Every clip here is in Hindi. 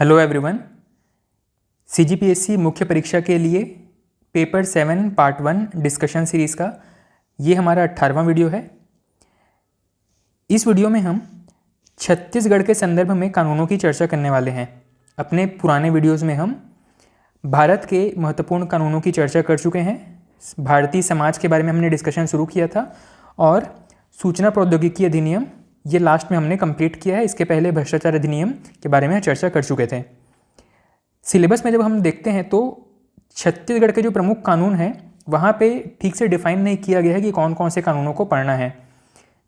Hello everyone. सीजीपीएससी मुख्य परीक्षा के लिए पेपर 7 पार्ट 1 डिस्कशन सीरीज़ का ये हमारा 18वां वीडियो है। इस वीडियो में हम छत्तीसगढ़ के संदर्भ में कानूनों की चर्चा करने वाले हैं। अपने पुराने वीडियोस में हम भारत के महत्वपूर्ण कानूनों की चर्चा कर चुके हैं। भारतीय समाज के बारे में हमने डिस्कशन शुरू किया था और सूचना प्रौद्योगिकी अधिनियम ये लास्ट में हमने कंप्लीट किया है। इसके पहले भ्रष्टाचार अधिनियम के बारे में चर्चा कर चुके थे। सिलेबस में जब हम देखते हैं तो छत्तीसगढ़ के जो प्रमुख कानून हैं वहाँ पे ठीक से डिफाइन नहीं किया गया है कि कौन कौन से कानूनों को पढ़ना है।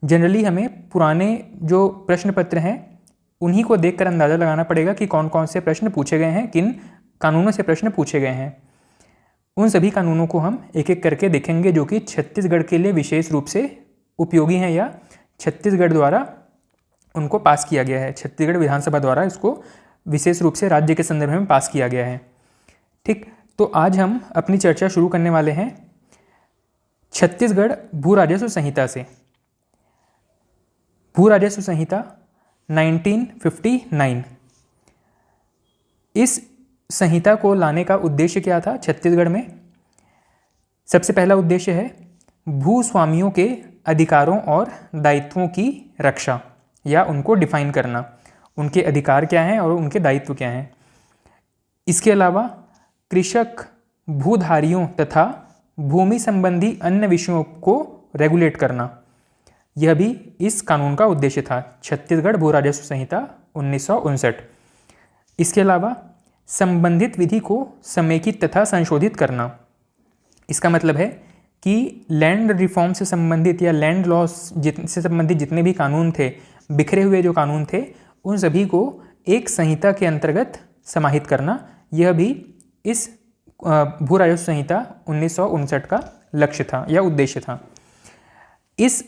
जनरली हमें पुराने जो प्रश्न पत्र हैं उन्हीं को देखकर अंदाज़ा लगाना पड़ेगा कि कौन कौन से प्रश्न पूछे गए हैं, किन कानूनों से प्रश्न पूछे गए हैं। उन सभी कानूनों को हम एक एक करके देखेंगे जो कि छत्तीसगढ़ के लिए विशेष रूप से उपयोगी हैं या छत्तीसगढ़ द्वारा उनको पास किया गया है। छत्तीसगढ़ विधानसभा द्वारा इसको विशेष रूप से राज्य के संदर्भ में पास किया गया है। ठीक, तो आज हम अपनी चर्चा शुरू करने वाले हैं छत्तीसगढ़ भू राजस्व संहिता से। भू राजस्व संहिता 1959। इस संहिता को लाने का उद्देश्य क्या था छत्तीसगढ़ में? सबसे पहला उद्देश्य है भूस्वामियों के अधिकारों और दायित्वों की रक्षा या उनको डिफाइन करना, उनके अधिकार क्या हैं और उनके दायित्व क्या हैं। इसके अलावा कृषक, भूधारियों तथा भूमि संबंधी अन्य विषयों को रेगुलेट करना, यह भी इस कानून का उद्देश्य था। छत्तीसगढ़ भू राजस्व संहिता 1959। इसके अलावा संबंधित विधि को समेकित तथा संशोधित करना। इसका मतलब है कि लैंड रिफॉर्म से संबंधित या लैंड लॉ से संबंधित जितने भी कानून थे, बिखरे हुए जो कानून थे, उन सभी को एक संहिता के अंतर्गत समाहित करना, यह भी इस भू राजस्व संहिता 1959 का लक्ष्य था या उद्देश्य था। इस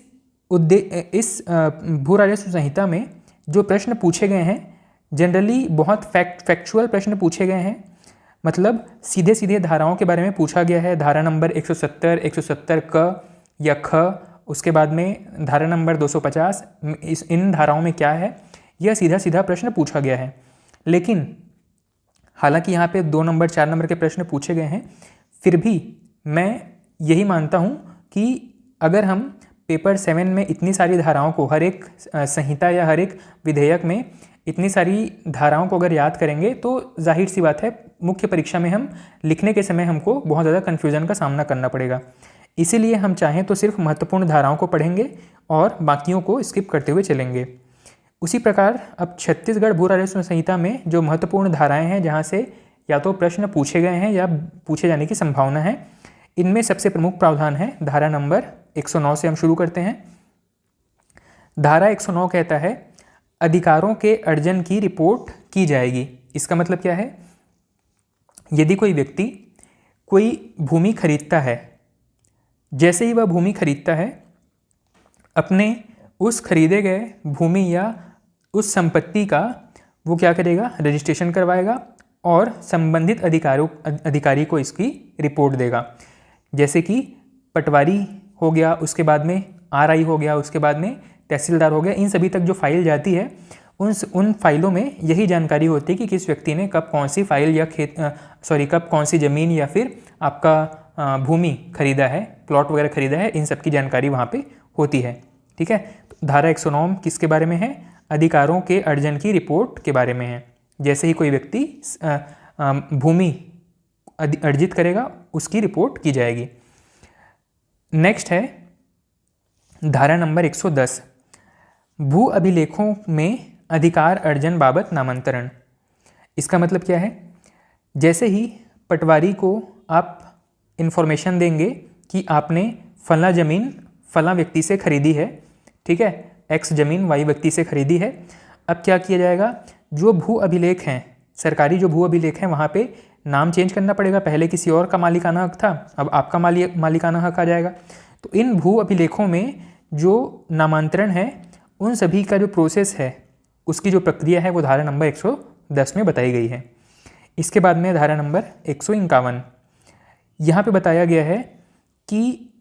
भू राजस्व संहिता में जो प्रश्न पूछे गए हैं जनरली बहुत फैक्चुअल प्रश्न पूछे गए हैं। मतलब सीधे सीधे धाराओं के बारे में पूछा गया है। धारा नंबर 170, 170 क या ख, उसके बाद में धारा नंबर 250, इन धाराओं में क्या है, यह सीधा सीधा प्रश्न पूछा गया है। लेकिन हालांकि यहाँ पे 2 नंबर 4 नंबर के प्रश्न पूछे गए हैं, फिर भी मैं यही मानता हूँ कि अगर हम पेपर 7 में इतनी सारी धाराओं को, हर एक संहिता या हर एक विधेयक में इतनी सारी धाराओं को अगर याद करेंगे तो जाहिर सी बात है मुख्य परीक्षा में हम लिखने के समय हमको बहुत ज़्यादा कन्फ्यूज़न का सामना करना पड़ेगा। इसीलिए हम चाहें तो सिर्फ महत्वपूर्ण धाराओं को पढ़ेंगे और बाकियों को स्किप करते हुए चलेंगे। उसी प्रकार अब छत्तीसगढ़ भू राजस्व संहिता में जो महत्वपूर्ण धाराएं हैं जहां से या तो प्रश्न पूछे गए हैं या पूछे जाने की संभावना है, इनमें सबसे प्रमुख प्रावधान है धारा नंबर 109 से हम शुरू करते हैं। धारा 109 कहता है अधिकारों के अर्जन की रिपोर्ट की जाएगी। इसका मतलब क्या है? यदि कोई व्यक्ति कोई भूमि खरीदता है, जैसे ही वह भूमि खरीदता है, अपने उस खरीदे गए भूमि या उस संपत्ति का वो क्या करेगा, रजिस्ट्रेशन करवाएगा और संबंधित अधिकारी को इसकी रिपोर्ट देगा। जैसे कि पटवारी हो गया, उसके बाद में आरआई हो गया, उसके बाद में तहसीलदार हो गया। इन सभी तक जो फाइल जाती है उन फाइलों में यही जानकारी होती है कि किस व्यक्ति ने कब कौन सी फाइल या कब कौन सी ज़मीन या फिर आपका भूमि खरीदा है, प्लॉट वगैरह खरीदा है। इन सब की जानकारी वहाँ पे होती है। ठीक है, तो धारा 109 किसके बारे में है? अधिकारों के अर्जन की रिपोर्ट के बारे में है। जैसे ही कोई व्यक्ति भूमि अर्जित करेगा उसकी रिपोर्ट की जाएगी। नेक्स्ट है धारा नंबर 110, भू अभिलेखों में अधिकार अर्जन बाबत नामांतरण। इसका मतलब क्या है? जैसे ही पटवारी को आप इन्फॉर्मेशन देंगे कि आपने फला ज़मीन फला व्यक्ति से खरीदी है, ठीक है, एक्स ज़मीन वाई व्यक्ति से खरीदी है, अब क्या किया जाएगा? जो भू अभिलेख हैं, सरकारी जो भू अभिलेख हैं, वहाँ पे नाम चेंज करना पड़ेगा। पहले किसी और का मालिकाना हक था, अब आपका मालिकाना हक आ जाएगा। तो इन भू अभिलेखों में जो नामांतरण है उन सभी का जो प्रोसेस है, उसकी जो प्रक्रिया है वो धारा नंबर 110 में बताई गई है। इसके बाद में धारा नंबर 151, यहाँ पे बताया गया है कि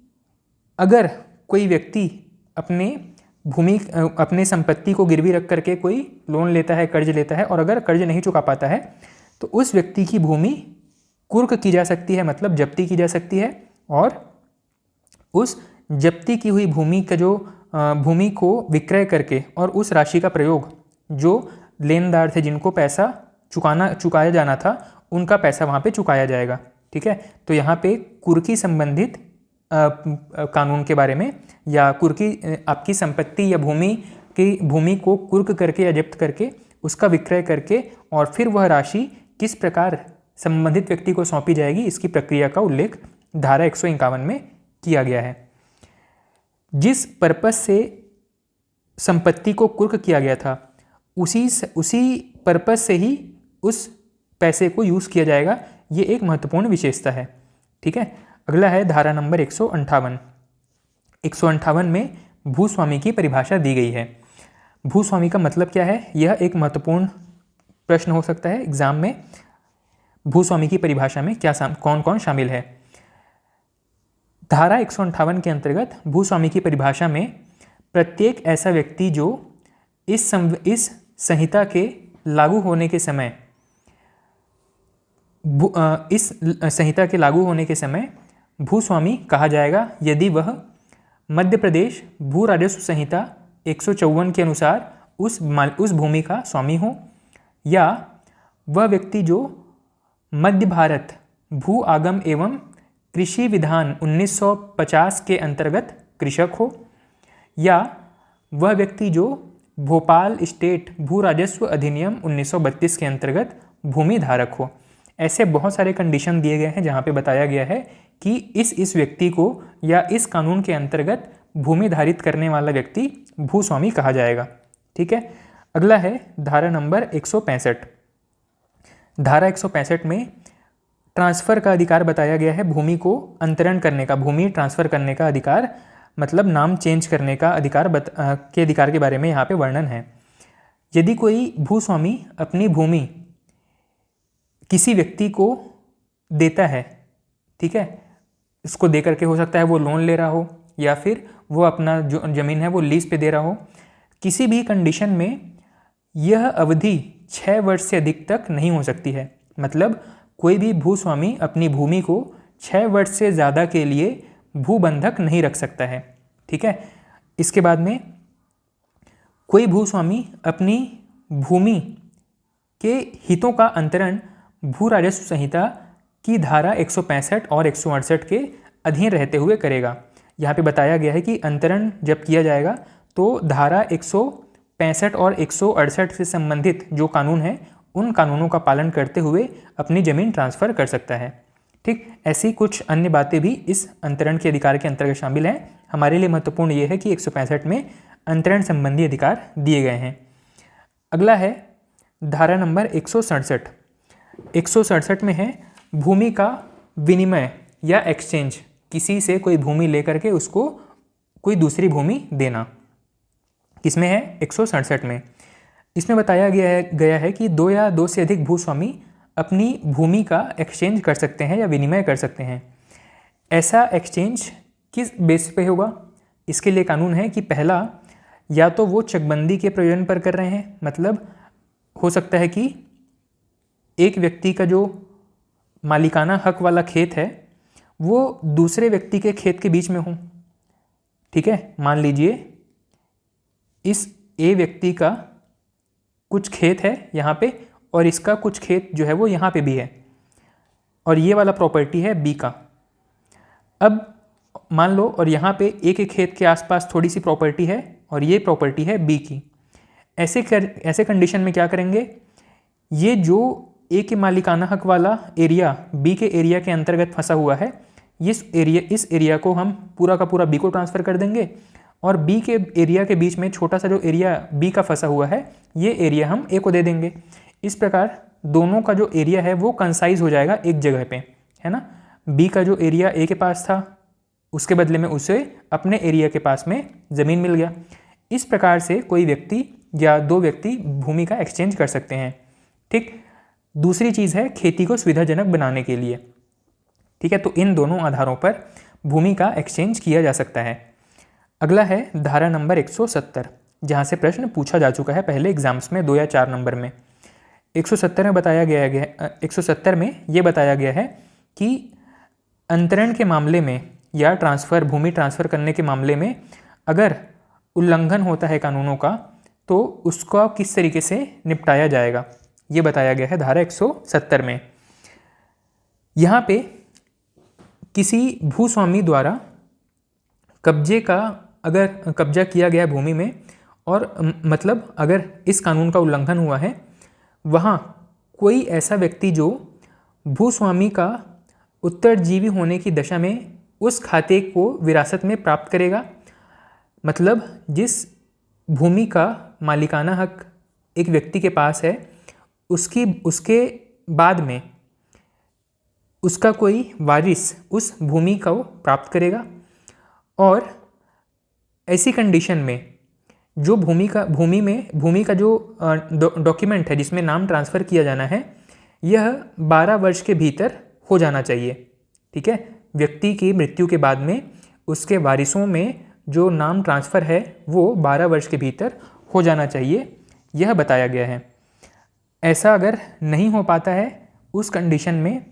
अगर कोई व्यक्ति अपने भूमि अपने संपत्ति को गिरवी रख करके कोई लोन लेता है, कर्ज लेता है, और अगर कर्ज नहीं चुका पाता है तो उस व्यक्ति की भूमि कुर्क की जा सकती है, मतलब जब्ती की जा सकती है, और उस जब्ती की हुई भूमि का जो भूमि को विक्रय करके और उस राशि का प्रयोग जो लेनदार थे जिनको पैसा चुकाया जाना था उनका पैसा वहाँ पे चुकाया जाएगा। ठीक है, तो यहाँ पे कुर्की संबंधित कानून के बारे में, या कुर्की आपकी संपत्ति या भूमि को कुर्क करके या जब्त करके उसका विक्रय करके और फिर वह राशि किस प्रकार संबंधित व्यक्ति को सौंपी जाएगी, इसकी प्रक्रिया का उल्लेख धारा 151 में किया गया है। जिस पर्पस से संपत्ति को कुर्क किया गया था उसी पर्पस से ही उस पैसे को यूज़ किया जाएगा, ये एक महत्वपूर्ण विशेषता है। ठीक है, अगला है धारा नंबर 158। 158 में भूस्वामी की परिभाषा दी गई है। भूस्वामी का मतलब क्या है, यह एक महत्वपूर्ण प्रश्न हो सकता है एग्जाम में। भूस्वामी की परिभाषा में क्या कौन कौन शामिल है। धारा 158 के अंतर्गत भूस्वामी की परिभाषा में प्रत्येक ऐसा व्यक्ति जो इस संहिता के लागू होने के समय भूस्वामी कहा जाएगा यदि वह मध्य प्रदेश भू राजस्व संहिता 154 के अनुसार उस भूमि का स्वामी हो, या वह व्यक्ति जो मध्य भारत भू आगम एवं कृषि विधान 1950 के अंतर्गत कृषक हो, या वह व्यक्ति जो भोपाल स्टेट भू राजस्व अधिनियम 1932 के अंतर्गत भूमि धारक हो। ऐसे बहुत सारे कंडीशन दिए गए हैं जहाँ पे बताया गया है कि इस व्यक्ति को या इस कानून के अंतर्गत भूमि धारित करने वाला व्यक्ति भूस्वामी कहा जाएगा। ठीक है, अगला है धारा नंबर 165। धारा 165 में ट्रांसफ़र का अधिकार बताया गया है। भूमि को अंतरण करने का, भूमि ट्रांसफ़र करने का अधिकार, मतलब नाम चेंज करने का अधिकार के अधिकार के बारे में यहाँ पे वर्णन है। यदि कोई भूस्वामी अपनी भूमि किसी व्यक्ति को देता है, ठीक है, इसको दे करके हो सकता है वो लोन ले रहा हो या फिर वो अपना जो ज़मीन है वो लीज पे दे रहा हो, किसी भी कंडीशन में यह अवधि 6 वर्ष से अधिक तक नहीं हो सकती है। मतलब कोई भी भूस्वामी अपनी भूमि को 6 वर्ष से ज़्यादा के लिए भूबंधक नहीं रख सकता है। ठीक है, इसके बाद में कोई भूस्वामी अपनी भूमि के हितों का अंतरण भू राजस्व संहिता की धारा 165 और 168 के अधीन रहते हुए करेगा। यहाँ पे बताया गया है कि अंतरण जब किया जाएगा तो धारा 165 और 168 से संबंधित जो कानून है उन कानूनों का पालन करते हुए अपनी ज़मीन ट्रांसफ़र कर सकता है। ठीक, ऐसी कुछ अन्य बातें भी इस अंतरण के अधिकार के अंतर्गत शामिल हैं। हमारे लिए महत्वपूर्ण ये है कि 165 में अंतरण संबंधी अधिकार दिए गए हैं। अगला है धारा नंबर 167। 167 में है भूमि का विनिमय या एक्सचेंज, किसी से कोई भूमि लेकर के उसको कोई दूसरी भूमि देना। किसमें है? 167 में। इसमें बताया गया है कि 2 या 2 से अधिक भूस्वामी अपनी भूमि का एक्सचेंज कर सकते हैं या विनिमय कर सकते हैं। ऐसा एक्सचेंज किस बेस पे होगा? इसके लिए कानून है कि पहला, या तो वो चकबंदी के प्रयोजन पर कर रहे हैं, मतलब हो सकता है कि एक व्यक्ति का जो मालिकाना हक वाला खेत है वो दूसरे व्यक्ति के खेत के बीच में हो। ठीक है, मान लीजिए इस ए व्यक्ति का कुछ खेत है यहाँ पे और इसका कुछ खेत जो है वो यहाँ पे भी है और ये वाला प्रॉपर्टी है बी का। अब मान लो और यहाँ पे ए के खेत के आसपास थोड़ी सी प्रॉपर्टी है और ये प्रॉपर्टी है बी की। ऐसे कंडीशन में क्या करेंगे, ये जो ए के मालिकाना हक वाला एरिया बी के एरिया के अंतर्गत फंसा हुआ है, इस एरिया को हम पूरा का पूरा बी को ट्रांसफ़र कर देंगे और बी के एरिया के बीच में छोटा सा जो एरिया बी का फंसा हुआ है ये एरिया हम ए को दे देंगे। इस प्रकार दोनों का जो एरिया है वो कंसाइज हो जाएगा एक जगह पे, है ना। बी का जो एरिया ए के पास था उसके बदले में उसे अपने एरिया के पास में ज़मीन मिल गया। इस प्रकार से कोई व्यक्ति या 2 व्यक्ति भूमि का एक्सचेंज कर सकते हैं। ठीक, दूसरी चीज़ है खेती को सुविधाजनक बनाने के लिए। ठीक है, तो इन दोनों आधारों पर भूमि का एक्सचेंज किया जा सकता है। अगला है धारा नंबर 170, जहाँ से प्रश्न पूछा जा चुका है पहले एग्जाम्स में 2 या 4 नंबर में। 170 में बताया गया है 170 में ये बताया गया है कि अंतरण के मामले में या ट्रांसफ़र भूमि ट्रांसफ़र करने के मामले में अगर उल्लंघन होता है कानूनों का तो उसका किस तरीके से निपटाया जाएगा, ये बताया गया है धारा 170 में। यहाँ पे किसी भूस्वामी द्वारा कब्जा किया गया भूमि में और मतलब अगर इस कानून का उल्लंघन हुआ है, वहाँ कोई ऐसा व्यक्ति जो भूस्वामी का उत्तरजीवी होने की दशा में उस खाते को विरासत में प्राप्त करेगा, मतलब जिस भूमि का मालिकाना हक एक व्यक्ति के पास है उसके बाद में उसका कोई वारिस उस भूमि को प्राप्त करेगा। और ऐसी कंडीशन में जो भूमि का जो डॉक्यूमेंट है जिसमें नाम ट्रांसफ़र किया जाना है, यह 12 वर्ष के भीतर हो जाना चाहिए। ठीक है, व्यक्ति की मृत्यु के बाद में उसके वारिसों में जो नाम ट्रांसफ़र है वो 12 वर्ष के भीतर हो जाना चाहिए, यह बताया गया है। ऐसा अगर नहीं हो पाता है उस कंडीशन में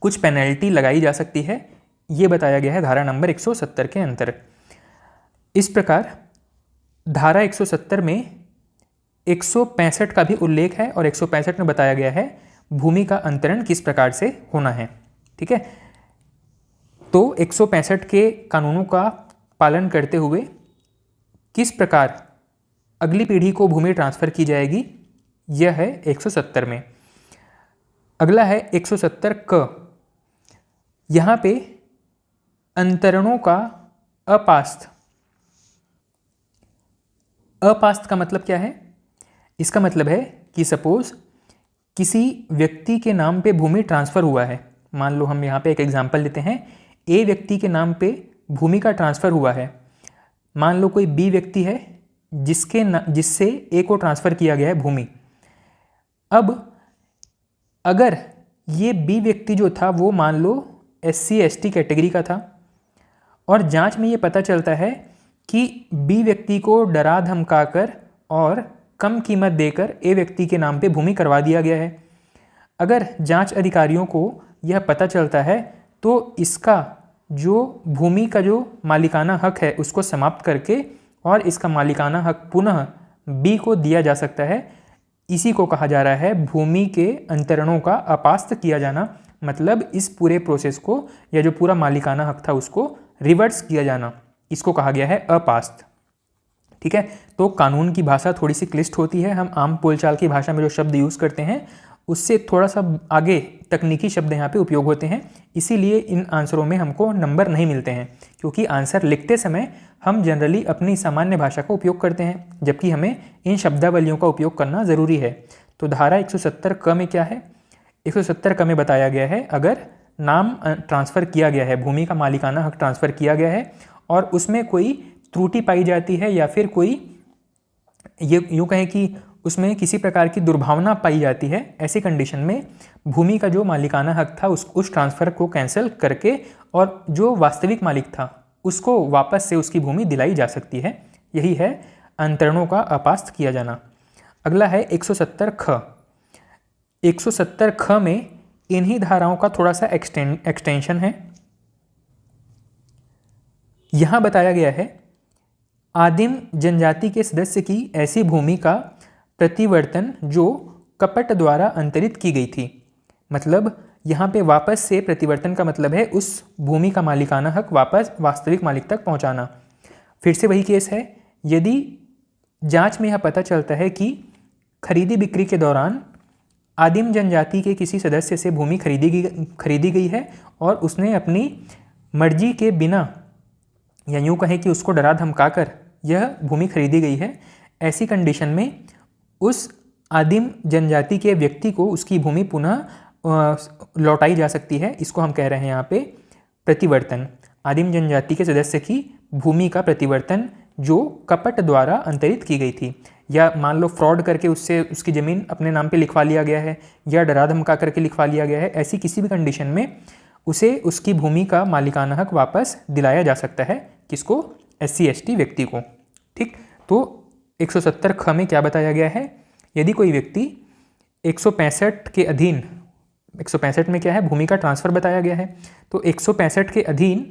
कुछ पेनल्टी लगाई जा सकती है, ये बताया गया है धारा नंबर 170 के अंतर। इस प्रकार धारा 170 में 165 का भी उल्लेख है और 165 में बताया गया है भूमि का अंतरण किस प्रकार से होना है। ठीक है, तो 165 के कानूनों का पालन करते हुए किस प्रकार अगली पीढ़ी को भूमि ट्रांसफ़र की जाएगी, यह है 170 में। अगला है 170 क। यहाँ पे अंतरणों का अपास्त का मतलब क्या है? इसका मतलब है कि सपोज किसी व्यक्ति के नाम पे भूमि ट्रांसफ़र हुआ है। मान लो हम यहाँ पे एक एग्जांपल लेते हैं, ए व्यक्ति के नाम पे भूमि का ट्रांसफ़र हुआ है। मान लो कोई बी व्यक्ति है जिससे ए को ट्रांसफ़र किया गया है भूमि। अब अगर ये बी व्यक्ति जो था वो मान लो SC ST कैटेगरी का था और जांच में ये पता चलता है कि बी व्यक्ति को डरा धमकाकर और कम कीमत देकर ए व्यक्ति के नाम पे भूमि करवा दिया गया है। अगर जांच अधिकारियों को यह पता चलता है तो इसका जो भूमि का जो मालिकाना हक है उसको समाप्त करके और इसका मालिकाना हक पुनः बी को दिया जा सकता है। इसी को कहा जा रहा है भूमि के अंतरणों का अपास्त किया जाना, मतलब इस पूरे प्रोसेस को या जो पूरा मालिकाना हक था उसको रिवर्स किया जाना, इसको कहा गया है अपास्त। ठीक है, तो कानून की भाषा थोड़ी सी क्लिष्ट होती है। हम आम बोलचाल की भाषा में जो शब्द यूज़ करते हैं उससे थोड़ा सा आगे तकनीकी शब्द यहाँ पे उपयोग होते हैं, इसीलिए इन आंसरों में हमको नंबर नहीं मिलते हैं, क्योंकि आंसर लिखते समय हम जनरली अपनी सामान्य भाषा का उपयोग करते हैं, जबकि हमें इन शब्दावलियों का उपयोग करना ज़रूरी है। तो धारा 170 क में क्या है? 170 क में बताया गया है अगर नाम ट्रांसफ़र किया गया है, भूमि का मालिकाना हक ट्रांसफ़र किया गया है और उसमें कोई त्रुटि पाई जाती है या फिर कोई ये यूँ कहें कि उसमें किसी प्रकार की दुर्भावना पाई जाती है, ऐसी कंडीशन में भूमि का जो मालिकाना हक था उस ट्रांसफ़र को कैंसिल करके और जो वास्तविक मालिक था उसको वापस से उसकी भूमि दिलाई जा सकती है। यही है अंतरणों का अपास्त किया जाना। अगला है 170 ख। 170 ख में इन्हीं धाराओं का थोड़ा सा एक्सटेंशन है। यहाँ बताया गया है आदिम जनजाति के सदस्य की ऐसी भूमि का प्रतिवर्तन जो कपट द्वारा अंतरित की गई थी। मतलब यहाँ पे वापस से प्रतिवर्तन का मतलब है उस भूमि का मालिकाना हक वापस वास्तविक मालिक तक पहुँचाना। फिर से वही केस है, यदि जांच में यह पता चलता है कि खरीदी बिक्री के दौरान आदिम जनजाति के किसी सदस्य से भूमि खरीदी गई है और उसने अपनी मर्जी के बिना या यूँ कहें कि उसको डरा धमकाकर यह भूमि खरीदी गई है, ऐसी कंडीशन में उस आदिम जनजाति के व्यक्ति को उसकी भूमि पुनः लौटाई जा सकती है। इसको हम कह रहे हैं यहाँ पे प्रतिवर्तन। आदिम जनजाति के सदस्य की भूमि का प्रतिवर्तन जो कपट द्वारा अंतरित की गई थी, या मान लो फ्रॉड करके उससे उसकी ज़मीन अपने नाम पे लिखवा लिया गया है या डरा धमका करके लिखवा लिया गया है, ऐसी किसी भी कंडीशन में उसे उसकी भूमि का मालिकाना हक वापस दिलाया जा सकता है। किसको? SC ST व्यक्ति को। ठीक, तो 170 ख में क्या बताया गया है, यदि कोई व्यक्ति 165 के अधीन, 165 में क्या है, भूमि का ट्रांसफर बताया गया है, तो 165 के अधीन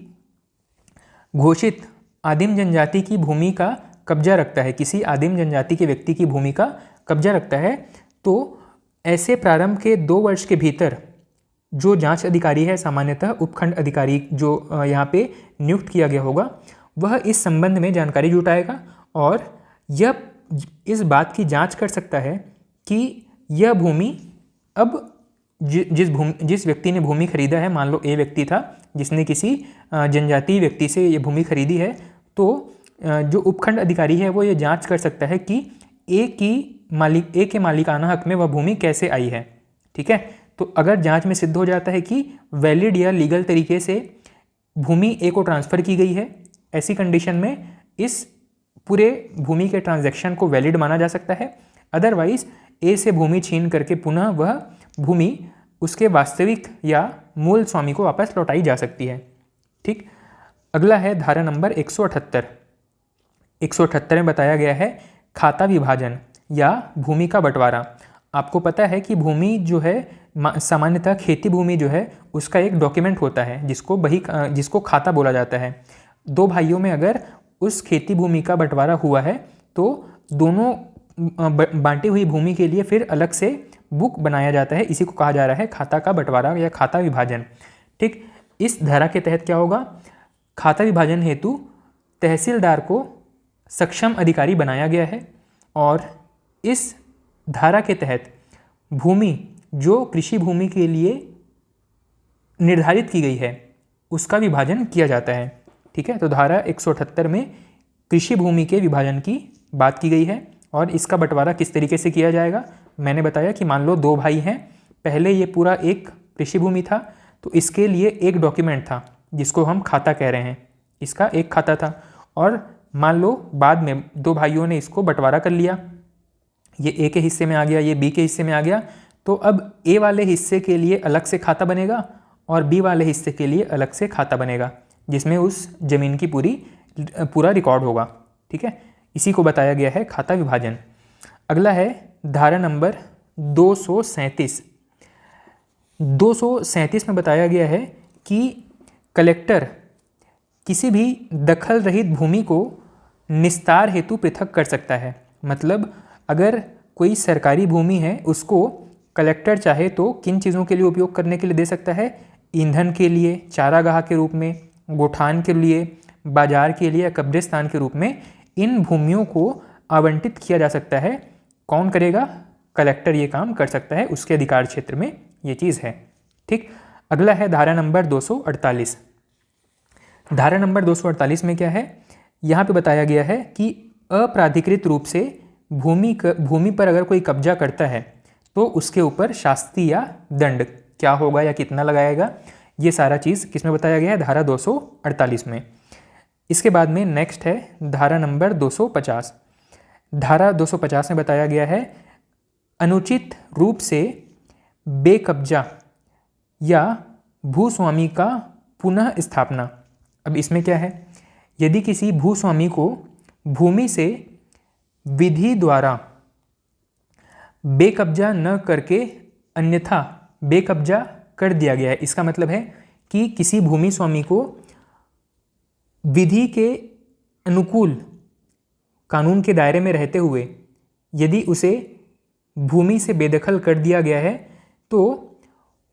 घोषित आदिम जनजाति की भूमि का कब्जा रखता है, किसी आदिम जनजाति के व्यक्ति की भूमि का कब्जा रखता है, तो ऐसे प्रारंभ के 2 वर्ष के भीतर जो जांच अधिकारी है, सामान्यतः उपखंड अधिकारी जो यहाँ पे नियुक्त किया गया होगा, वह इस संबंध में जानकारी जुटाएगा और यह इस बात की जांच कर सकता है कि यह भूमि अब जिस व्यक्ति ने भूमि खरीदा है, मान लो ए व्यक्ति था जिसने किसी जनजातीय व्यक्ति से ये भूमि खरीदी है, तो जो उपखंड अधिकारी है वो ये जांच कर सकता है कि ए के मालिकाना हक में वह भूमि कैसे आई है। ठीक है, तो अगर जांच में सिद्ध हो जाता है कि वैलिड या लीगल तरीके से भूमि ए को ट्रांसफ़र की गई है, ऐसी कंडीशन में इस पूरे भूमि के ट्रांजैक्शन को वैलिड माना जा सकता है। अदरवाइज ए से भूमि छीन करके पुनः वह भूमि उसके वास्तविक या मूल स्वामी को वापस लौटाई जा सकती है। ठीक, अगला है धारा नंबर 178। 178 में बताया गया है खाता विभाजन या भूमि का बंटवारा। आपको पता है कि भूमि जो है सामान्यतः खेती भूमि जो है उसका एक डॉक्यूमेंट होता है जिसको खाता बोला जाता है। 2 भाइयों में अगर उस खेती भूमि का बंटवारा हुआ है तो दोनों बांटी हुई भूमि के लिए फिर अलग से बुक बनाया जाता है, इसी को कहा जा रहा है खाता का बंटवारा या खाता विभाजन। ठीक, इस धारा के तहत क्या होगा, खाता विभाजन हेतु तहसीलदार को सक्षम अधिकारी बनाया गया है और इस धारा के तहत भूमि जो कृषि भूमि के लिए निर्धारित की गई है उसका विभाजन किया जाता है। ठीक है, तो धारा 178 में कृषि भूमि के विभाजन की बात की गई है और इसका बंटवारा किस तरीके से किया जाएगा। मैंने बताया कि मान लो 2 भाई हैं, पहले ये पूरा एक कृषि भूमि था तो इसके लिए एक डॉक्यूमेंट था जिसको हम खाता कह रहे हैं, इसका एक खाता था, और मान लो बाद में 2 भाइयों ने इसको बंटवारा कर लिया, ये ए के हिस्से में आ गया, ये बी के हिस्से में आ गया, तो अब ए वाले हिस्से के लिए अलग से खाता बनेगा और बी वाले हिस्से के लिए अलग से खाता बनेगा जिसमें उस जमीन की पूरा रिकॉर्ड होगा। ठीक है, इसी को बताया गया है खाता विभाजन। अगला है धारा नंबर 237। 237 में बताया गया है कि कलेक्टर किसी भी दखल रहित भूमि को निस्तार हेतु पृथक कर सकता है। मतलब अगर कोई सरकारी भूमि है उसको कलेक्टर चाहे तो किन चीज़ों के लिए उपयोग करने के लिए दे सकता है, ईंधन के लिए, चारागाह के रूप में, गोठान के लिए, बाजार के लिए या कब्रिस्तान के रूप में इन भूमियों को आवंटित किया जा सकता है। कौन करेगा, कलेक्टर ये काम कर सकता है, उसके अधिकार क्षेत्र में ये चीज़ है। ठीक, अगला है धारा नंबर 248। धारा नंबर 248 में क्या है, यहाँ पे बताया गया है कि अप्राधिकृत रूप से भूमि पर अगर कोई कब्जा करता है तो उसके ऊपर शास्ति या दंड क्या होगा या कितना लगाएगा, ये सारा चीज़ किस में बताया गया है, धारा 248 में। इसके बाद में नेक्स्ट है धारा नंबर 250। धारा 250 में बताया गया है अनुचित रूप से बेकब्जा या भूस्वामी का पुनः स्थापना। अब इसमें क्या है, यदि किसी भूस्वामी को भूमि से विधि द्वारा बेकब्जा न करके अन्यथा बेकब्जा कर दिया गया है, इसका मतलब है कि किसी भूमि स्वामी को विधि के अनुकूल कानून के दायरे में रहते हुए यदि उसे भूमि से बेदखल कर दिया गया है तो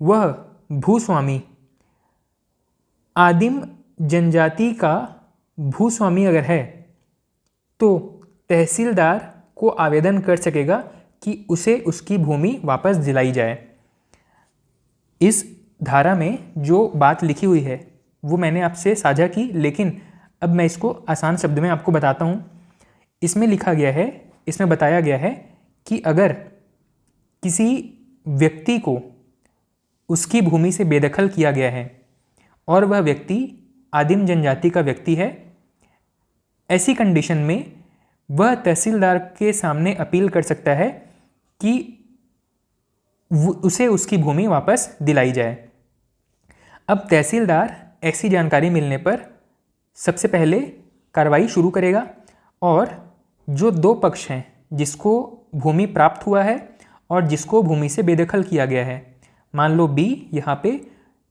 वह भूस्वामी आदिम जनजाति का भूस्वामी अगर है तो तहसीलदार को आवेदन कर सकेगा कि उसे उसकी भूमि वापस दिलाई जाए। इस धारा में जो बात लिखी हुई है वो मैंने आपसे साझा की, लेकिन अब मैं इसको आसान शब्द में आपको बताता हूँ। इसमें लिखा गया है, इसमें बताया गया है कि अगर किसी व्यक्ति को उसकी भूमि से बेदखल किया गया है और वह व्यक्ति आदिम जनजाति का व्यक्ति है, ऐसी कंडीशन में वह तहसीलदार के सामने अपील कर सकता है कि उसे उसकी भूमि वापस दिलाई जाए। अब तहसीलदार ऐसी जानकारी मिलने पर सबसे पहले कार्रवाई शुरू करेगा और जो दो पक्ष हैं, जिसको भूमि प्राप्त हुआ है और जिसको भूमि से बेदखल किया गया है, मान लो बी यहाँ पे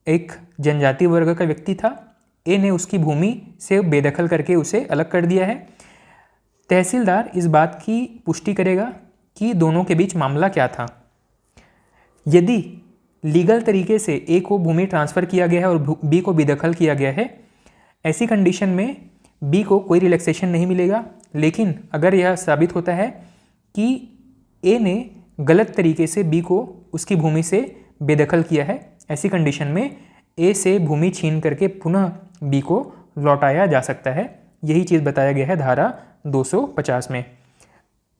एक जनजाति वर्ग का व्यक्ति था, ए ने उसकी भूमि से बेदखल करके उसे अलग कर दिया है। तहसीलदार इस बात की पुष्टि करेगा कि दोनों के बीच मामला क्या था। यदि लीगल तरीके से ए को भूमि ट्रांसफ़र किया गया है और बी को बेदखल किया गया है, ऐसी कंडीशन में बी को कोई रिलैक्सेशन नहीं मिलेगा। लेकिन अगर यह साबित होता है कि ए ने गलत तरीके से बी को उसकी भूमि से बेदखल किया है, ऐसी कंडीशन में ए से भूमि छीन करके पुनः बी को लौटाया जा सकता है। यही चीज़ बताया गया है धारा 250 में।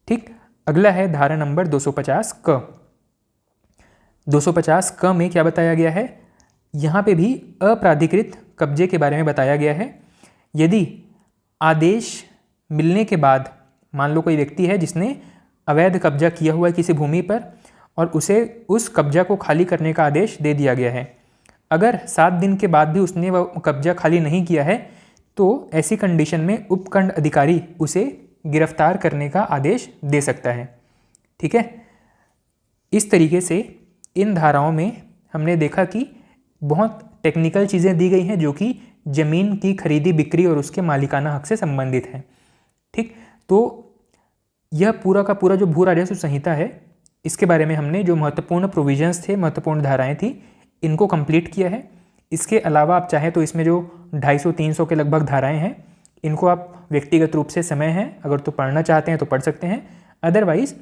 ठीक, अगला है धारा नंबर 250 क। 250 क में क्या बताया गया है, यहाँ पे भी अप्राधिकृत कब्जे के बारे में बताया गया है। यदि आदेश मिलने के बाद, मान लो कोई व्यक्ति है जिसने अवैध कब्जा किया हुआ है किसी भूमि पर और उसे उस कब्जा को खाली करने का आदेश दे दिया गया है, अगर 7 दिन के बाद भी उसने वह कब्जा खाली नहीं किया है, तो ऐसी कंडीशन में उपखंड अधिकारी उसे गिरफ्तार करने का आदेश दे सकता है। ठीक है, इस तरीके से इन धाराओं में हमने देखा कि बहुत टेक्निकल चीज़ें दी गई हैं जो कि ज़मीन की खरीदी बिक्री और उसके मालिकाना हक से संबंधित हैं। ठीक, तो यह पूरा का पूरा जो भू राजस्व संहिता है, इसके बारे में हमने जो महत्वपूर्ण प्रोविजंस थे, महत्वपूर्ण धाराएं थी, इनको कंप्लीट किया है। इसके अलावा आप चाहें तो इसमें जो 250-300 के लगभग धाराएं हैं, इनको आप व्यक्तिगत रूप से समय है अगर तो पढ़ना चाहते हैं तो पढ़ सकते हैं। अदरवाइज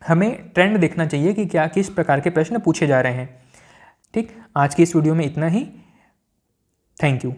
हमें ट्रेंड देखना चाहिए कि क्या किस प्रकार के प्रश्न पूछे जा रहे हैं। ठीक, आज की इस वीडियो में इतना ही। Thank you.